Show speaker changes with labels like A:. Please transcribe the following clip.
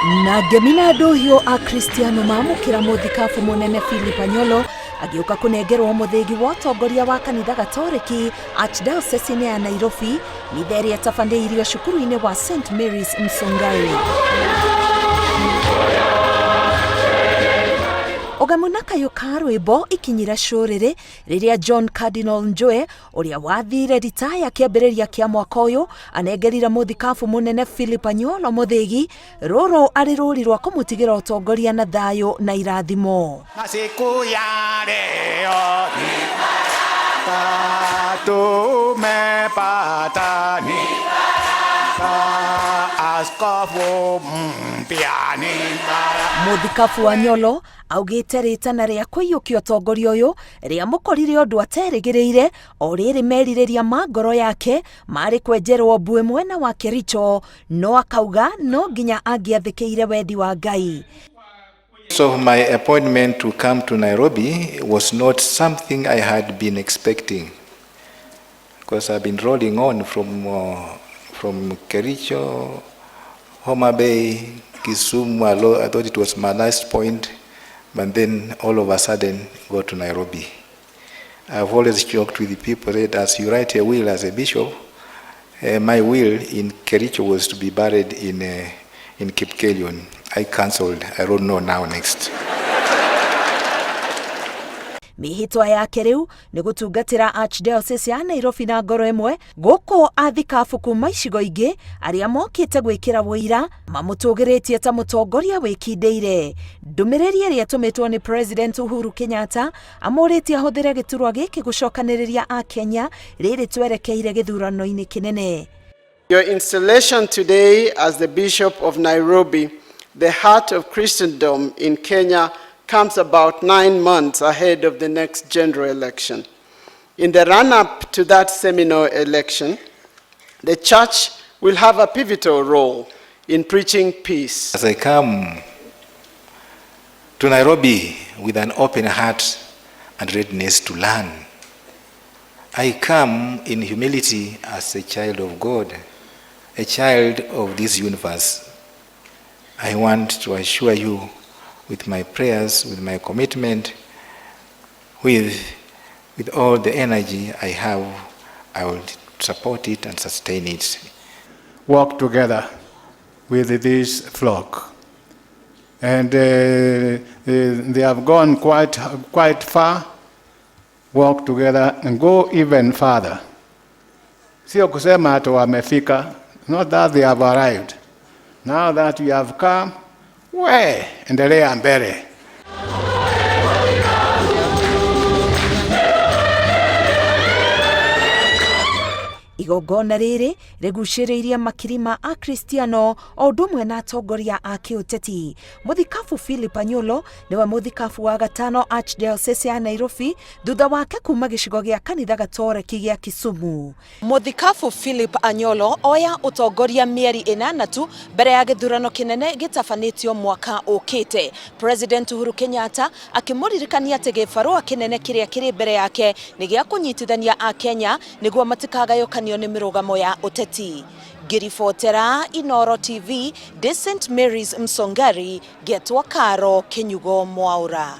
A: Na ngemi na ndũhiũ a Kristiano mamũkĩra Mũthikabu Mũnene Philip Anyolo agĩũka kũnengerwo mũthĩgi wa ũtongoria wa kanitha Gatoreki Archdiocese ya Nairobi mitha ĩrĩa ĩtabanĩirio cukuru-inĩ wa St Mary's Msongari. Ũgamu na kayũ ka rwĩmbo ikinyira cũrĩrĩ rĩrĩa John Cardinal Njũe ũrĩa wathire ritaya kĩambĩrĩria kĩa mwaka ũyũ anengerire Mũthikabu Mũnene Philip Anyolo mũthĩgi rũrũ arĩ rũri rwa kũmũtigĩra ũtongoria na thayũ na irathimo. Mũthikabu Anyolo augĩte rĩtana rĩa kũiyũkia ũtongoria ũyũ rĩa mũkorire ũndũ aterĩgĩrĩire o rĩrĩ merirĩria ma ngoro yake marĩ kwenjerwo mbue mwena wa Kericho, no akauga no nginya angĩathĩkĩire wendi wa Ngai.
B: So my appointment to come to Nairobi was not something I had been expecting, because I've been rolling on from Kericho, Homa Bay, Kisumu. I thought it was my last point, but then all of a sudden go to Nairobi. I've always joked with the people that as you write a will as a bishop, my will in Kericho was to be buried in Kipkelion. I cancelled. I don't know now next.
A: Mĩhĩtwa yake rĩu nĩ gũtungatĩra Archdiocese ya Nairobi na ngoro ĩmwe gũkũ athikabu kuma icigo ingĩ arĩa mokĩte gwĩkĩra wũira mamũtũgĩrĩtie ta mũtongoria wĩkindĩire. Ndũmĩrĩri ĩrĩa ĩtũmĩtwo nĩ President Uhuru Kenyatta amũrĩtie ahũthĩre gĩturwa gĩkĩ gũcokanĩrĩria a Kenya rĩrĩ twerekeire gĩthurano-inĩ kĩnene.
C: Your installation today as the Bishop of Nairobi, the heart of Christendom in Kenya, comes about 9 months ahead of the next general election. In the run-up to that seminal election, the church will have a pivotal role in preaching peace.
B: As I come to Nairobi with an open heart and readiness to learn, I come in humility as a child of God, a child of this universe. I want to assure you, with my prayers, with my commitment, with all the energy I have, I will support it and sustain it.
D: Walk together with this flock. And they have gone quite far. Walk together and go even further. Sio kusema ati wamefika, not that they have arrived. Now that we have come, endelea mbele.
A: Igongona rĩrĩ rĩgucĩrĩirie makiri ma a Kristiano o ũndũ ũmwe na atongoria a kĩũteti. Mũthikabu Philip Anyolo nĩwe mũthikabu wa gatano Archdiocese ya Nairobi thutha wake kuma gĩcigo gĩa kanitha Gatoreki gĩa Kisumu. Mũthikabu Philip Anyolo oya ũtongoria mĩeri 8 tu mbere ya gĩthurano kĩnene gĩtabanĩtio mwaka ũkĩte. President Uhuru Kenyatta akĩmũririkania atĩ gĩbarũa kĩnene kĩrĩa kĩrĩ mbere yake nĩ gĩa kũnyitithania a Kenya nĩguo matikagayũkanio nĩ mĩrũgamo ya ũteti. Ngĩribotera Inooro TV, St Mary's Msongari, Getwa Karo, Kenyugo Mwaura.